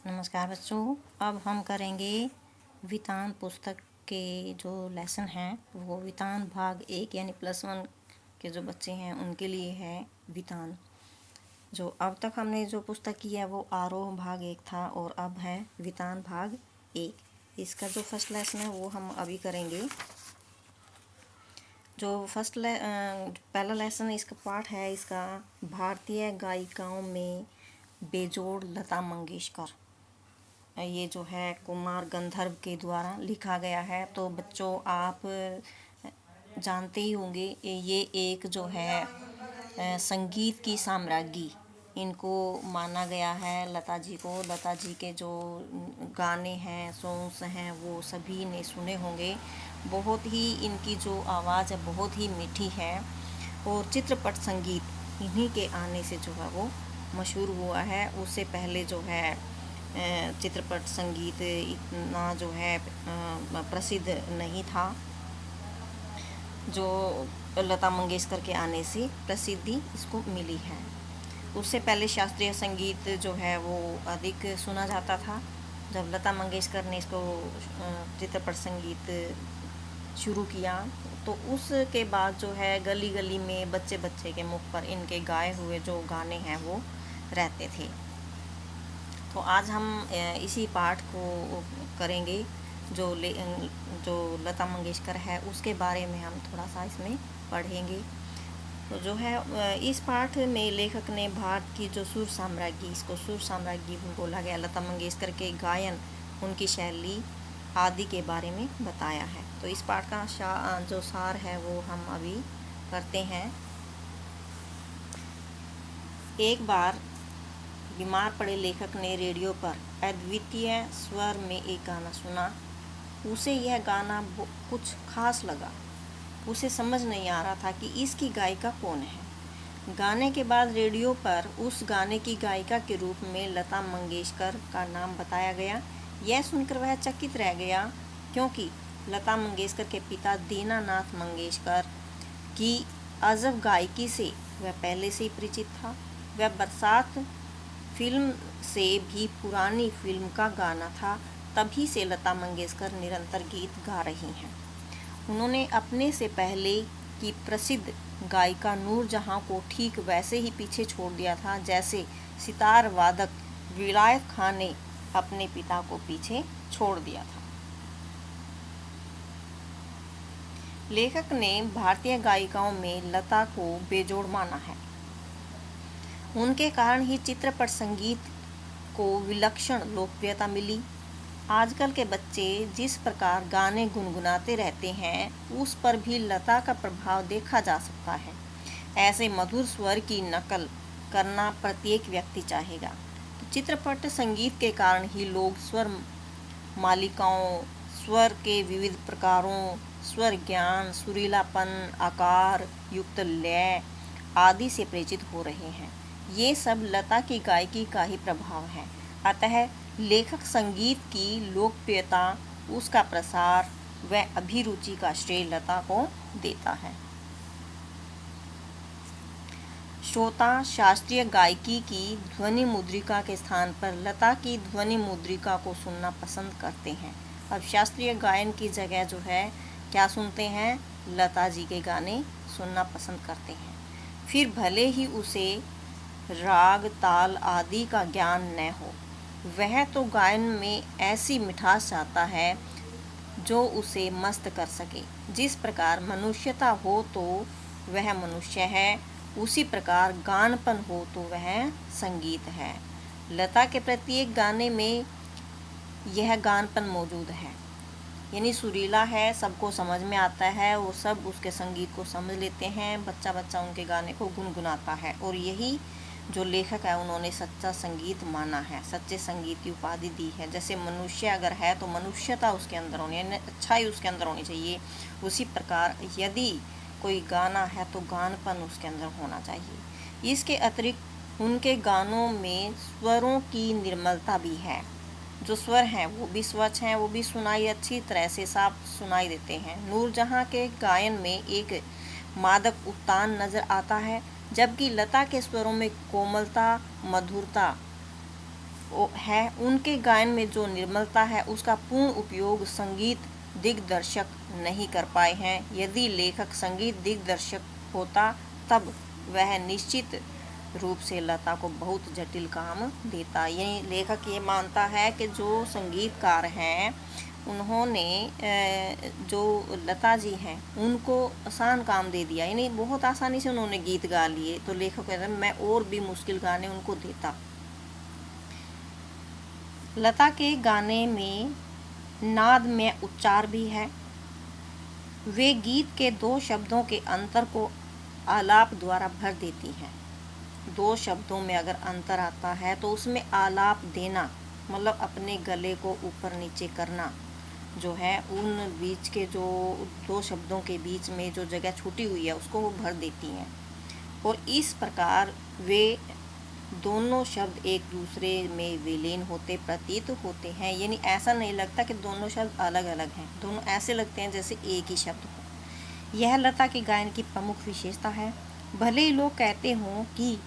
नमस्कार बच्चों। अब हम करेंगे वितान पुस्तक के जो लेसन हैं वो वितान भाग 1 यानी +1 के जो बच्चे हैं उनके लिए है वितान। जो अब तक हमने जो पुस्तक की है वो आरोह भाग 1 था और अब है वितान भाग 1। इसका जो फर्स्ट लेसन है वो हम अभी करेंगे। जो पहला लेसन इसका पाठ है इसका भारतीय गायिकाओं में बेजोड़ लता मंगेशकर। ये जो है कुमार गंधर्व के द्वारा लिखा गया है। तो बच्चों आप जानते ही होंगे ये एक जो है संगीत की साम्राज्ञी इनको माना गया है। लता जी को, लता जी के जो गाने हैं, सॉन्ग्स हैं वो सभी ने सुने होंगे। बहुत ही इनकी जो आवाज़ है बहुत ही मीठी है और चित्रपट संगीत इन्हीं के आने से जो है वो मशहूर हुआ है। उससे पहले जो है चित्रपट संगीत इतना जो है प्रसिद्ध नहीं था। जो लता मंगेशकर के आने से प्रसिद्धि इसको मिली है। उससे पहले शास्त्रीय संगीत जो है वो अधिक सुना जाता था। जब लता मंगेशकर ने इसको चित्रपट संगीत शुरू किया तो उसके बाद जो है गली गली में बच्चे बच्चे के मुख पर इनके गाए हुए जो गाने हैं वो रहते थे। तो आज हम इसी पाठ को करेंगे। जो लता मंगेशकर है उसके बारे में हम थोड़ा सा इसमें पढ़ेंगे। तो जो है इस पाठ में लेखक ने भारत की जो सुर साम्राज्ञी, इसको सुर साम्राज्ञी बोला गया, लता मंगेशकर के गायन, उनकी शैली आदि के बारे में बताया है। तो इस पाठ का जो सार है वो हम अभी करते हैं। एक बार बीमार पड़े लेखक ने रेडियो पर अद्वितीय स्वर में एक गाना सुना। उसे यह गाना कुछ खास लगा। उसे समझ नहीं आ रहा था कि इसकी गायिका कौन है। गाने के बाद रेडियो पर उस गाने की गायिका के रूप में लता मंगेशकर का नाम बताया गया। यह सुनकर वह चकित रह गया क्योंकि लता मंगेशकर के पिता दीनानाथ मंगेशकर की अजब गायकी से वह पहले से ही परिचित था। वह बरसात फिल्म से भी पुरानी फिल्म का गाना था। तभी से लता मंगेशकर निरंतर गीत गा रही हैं। उन्होंने अपने से पहले की प्रसिद्ध गायिका नूरजहां को ठीक वैसे ही पीछे छोड़ दिया था जैसे सितार वादक विलायत खान ने अपने पिता को पीछे छोड़ दिया था। लेखक ने भारतीय गायिकाओं में लता को बेजोड़ माना है। उनके कारण ही चित्रपट संगीत को विलक्षण लोकप्रियता मिली। आजकल के बच्चे जिस प्रकार गाने गुनगुनाते रहते हैं उस पर भी लता का प्रभाव देखा जा सकता है। ऐसे मधुर स्वर की नकल करना प्रत्येक व्यक्ति चाहेगा। चित्रपट संगीत के कारण ही लोग स्वर मालिकाओं, स्वर के विविध प्रकारों, स्वर ज्ञान, सुरीलापन, आकार युक्त लय आदि से परिचित हो रहे हैं। ये सब लता की गायकी का ही प्रभाव है। अतः लेखक संगीत की लोकप्रियता, उसका प्रसार व अभिरुचि का श्रेय लता को देता है। श्रोता शास्त्रीय गायकी की ध्वनि मुद्रिका के स्थान पर लता की ध्वनि मुद्रिका को सुनना पसंद करते हैं। अब शास्त्रीय गायन की जगह जो है क्या सुनते हैं, लता जी के गाने सुनना पसंद करते हैं। फिर भले ही उसे राग ताल आदि का ज्ञान न हो, वह तो गायन में ऐसी मिठास चाहता है जो उसे मस्त कर सके। जिस प्रकार मनुष्यता हो तो वह मनुष्य है, उसी प्रकार गानपन हो तो वह संगीत है। लता के प्रत्येक गाने में यह गानपन मौजूद है, यानी सुरीला है, सबको समझ में आता है, वो सब उसके संगीत को समझ लेते हैं। बच्चा बच्चा उनके गाने को गुनगुनाता है और यही जो लेखक है उन्होंने सच्चा संगीत माना है, सच्चे संगीत की उपाधि दी है। जैसे मनुष्य अगर है तो मनुष्यता उसके अंदर होनी है, अच्छाई उसके अंदर होनी चाहिए। उसी प्रकार यदि कोई गाना है तो गानपन उसके अंदर होना चाहिए। इसके अतिरिक्त उनके गानों में स्वरों की निर्मलता भी है। जो स्वर हैं वो भी स्वच्छ हैं, वो भी सुनाई अच्छी तरह से साफ सुनाई देते हैं। नूरजहां के गायन में एक मादक उतान नजर आता है, जबकि लता के स्वरों में कोमलता, मधुरता है, उनके गायन में जो निर्मलता है उसका पूर्ण उपयोग संगीत दिग्दर्शक नहीं कर पाए हैं। यदि लेखक संगीत दिग्दर्शक होता तब वह निश्चित रूप से लता को बहुत जटिल काम देता। यही लेखक ये मानता है कि जो संगीतकार हैं उन्होंने जो लता जी हैं उनको आसान काम दे दिया, यानी बहुत आसानी से उन्होंने गीत गा लिए। तो लेखक कहते हैं मैं और भी मुश्किल गाने उनको देता। लता के गाने में नाद में उच्चार भी है। वे गीत के दो शब्दों के अंतर को आलाप द्वारा भर देती हैं। दो शब्दों में अगर अंतर आता है तो उसमें आलाप देना, मतलब अपने गले को ऊपर नीचे करना जो है, उन बीच के जो दो शब्दों के बीच में जो जगह छूटी हुई है उसको वो भर देती हैं। और इस प्रकार वे दोनों शब्द एक दूसरे में विलीन होते प्रतीत होते हैं। यानी ऐसा नहीं लगता कि दोनों शब्द अलग अलग हैं, दोनों ऐसे लगते हैं जैसे एक ही शब्द हो। यह लता के गायन की प्रमुख विशेषता है। भले ही लोग कहते हों कि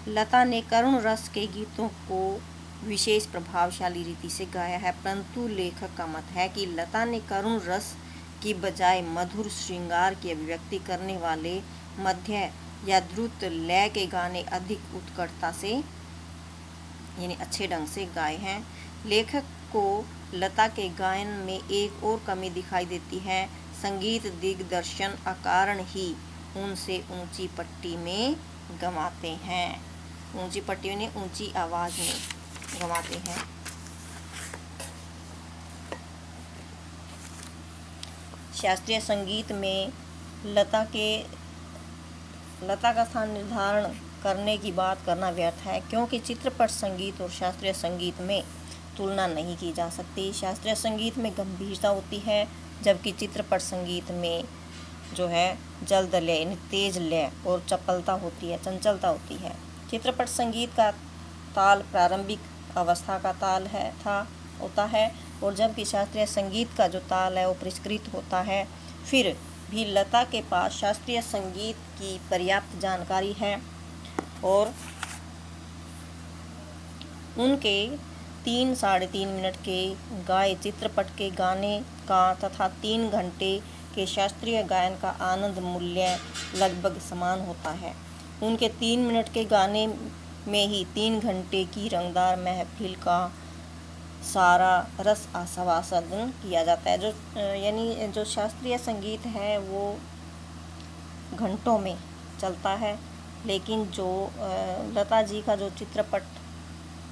लता ने करुण रस के गीतों को विशेष प्रभावशाली रीति से गाया है, परंतु लेखक का मत है कि लता ने करुण रस की बजाय मधुर श्रृंगार की अभिव्यक्ति करने वाले मध्य या द्रुत लय के गाने अधिक उत्कटता से यानी अच्छे ढंग से गाए हैं। लेखक को लता के गायन में एक और कमी दिखाई देती है। संगीत दिग्दर्शन अकारण ही उनसे ऊंची पट्टी में गवाते हैं, ऊंची पट्टी में ऊंची आवाज़ में गवाते हैं। शास्त्रीय संगीत में लता का स्थान निर्धारण करने की बात करना व्यर्थ है, क्योंकि चित्रपट संगीत और शास्त्रीय संगीत में तुलना नहीं की जा सकती। शास्त्रीय संगीत में गंभीरता होती है, जबकि चित्रपट संगीत में जो है जल्द लय यानी तेज लय और चपलता होती है, चंचलता होती है। चित्रपट संगीत का ताल प्रारंभिक अवस्था का ताल होता है, और जबकि शास्त्रीय संगीत का जो ताल है वो परिष्कृत होता है। फिर भी लता के पास शास्त्रीय संगीत की पर्याप्त जानकारी है और उनके 3-3.5 मिनट के गाए चित्रपट के गाने का तथा 3 घंटे के शास्त्रीय गायन का आनंद मूल्य लगभग समान होता है। उनके 3 मिनट के गाने में ही 3 घंटे की रंगदार महफिल का सारा रस आस्वादन किया जाता है। यानी जो शास्त्रीय संगीत है वो घंटों में चलता है, लेकिन जो लता जी का जो चित्रपट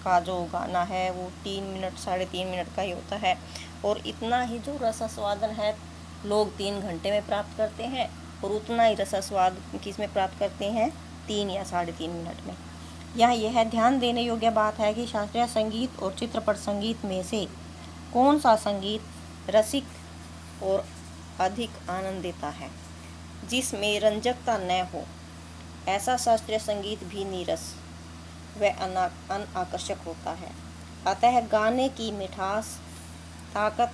का जो गाना है वो 3 मिनट 3.5 मिनट का ही होता है। और इतना ही जो रस आस्वादन है लोग 3 घंटे में प्राप्त करते हैं, और उतना ही रस आस्वाद किसमें प्राप्त करते हैं 3 या 3.5 मिनट में। यहाँ यह ध्यान देने योग्य बात है कि शास्त्रीय संगीत और चित्रपट संगीत में से कौन सा संगीत रसिक और अधिक आनंद देता है, जिसमें रंजकता न हो। ऐसा शास्त्रीय संगीत भी नीरस व अनाकर्षक होता है। अतः गाने की मिठास, ताकत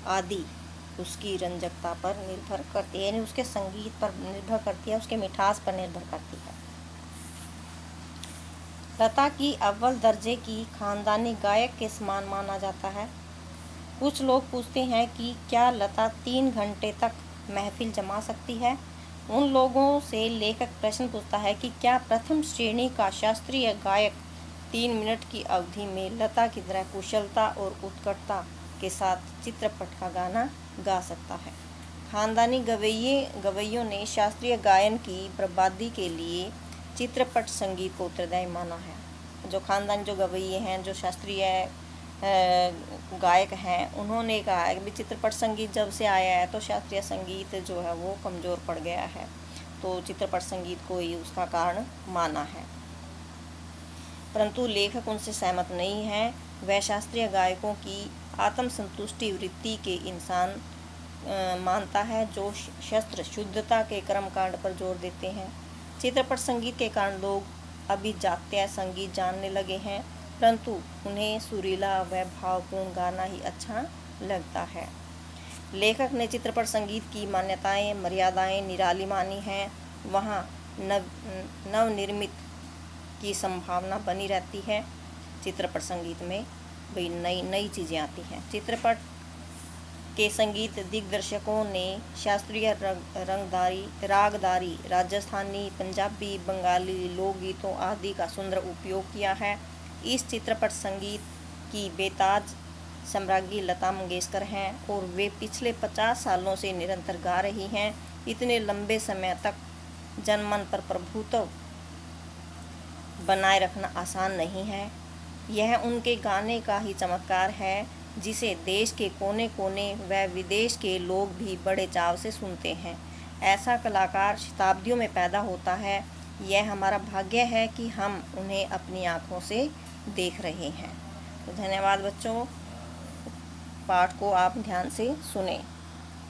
आदि उसकी रंजकता पर निर्भर करती है, यानी उसके संगीत पर निर्भर करती है, उसके मिठास पर निर्भर करती है। लता की अव्वल दर्जे की खानदानी गायक के समान माना जाता है। कुछ लोग पूछते हैं कि क्या लता 3 घंटे तक महफिल जमा सकती है। उन लोगों से लेखक प्रश्न पूछता है कि क्या प्रथम श्रेणी का शास्त्रीय गायक 3 मिनट की अवधि में लता की तरह कुशलता और उत्कटता के साथ चित्रपट का गाना गा सकता है। खानदानी गवैयों ने शास्त्रीय गायन की बर्बादी के लिए चित्रपट संगीत को उत्तरदायी माना है। जो खानदानी जो गवैये हैं, जो शास्त्रीय गायक हैं, उन्होंने कहा है कि चित्रपट संगीत जब से आया है तो शास्त्रीय संगीत जो है वो कमज़ोर पड़ गया है, तो चित्रपट संगीत को ही उसका कारण माना है। परंतु लेखक उनसे सहमत नहीं है। वह शास्त्रीय गायकों की आत्मसंतुष्टि वृत्ति के इंसान मानता है, जो शस्त्र शुद्धता के कर्मकांड पर जोर देते हैं। चित्रपट संगीत के कारण लोग अभिजात्य संगीत जानने लगे हैं, परंतु उन्हें सुरीला व भावपूर्ण गाना ही अच्छा लगता है। लेखक ने चित्रपट संगीत की मान्यताएं मर्यादाएं निराली मानी हैं। वहाँ नवनिर्मित की संभावना बनी रहती है। चित्रपट संगीत में भाई नई नई चीज़ें आती हैं। चित्रपट के संगीत दिग्दर्शकों ने शास्त्रीय रागदारी, राजस्थानी, पंजाबी, बंगाली लोकगीतों आदि का सुंदर उपयोग किया है। इस चित्रपट संगीत की बेताज सम्राज्ञी लता मंगेशकर हैं और वे पिछले 50 सालों से निरंतर गा रही हैं। इतने लंबे समय तक जनमन पर प्रभुत्व बनाए रखना आसान नहीं है। यह उनके गाने का ही चमत्कार है जिसे देश के कोने कोने व विदेश के लोग भी बड़े चाव से सुनते हैं। ऐसा कलाकार शताब्दियों में पैदा होता है। यह हमारा भाग्य है कि हम उन्हें अपनी आँखों से देख रहे हैं। तो धन्यवाद बच्चों, पाठ को आप ध्यान से सुने।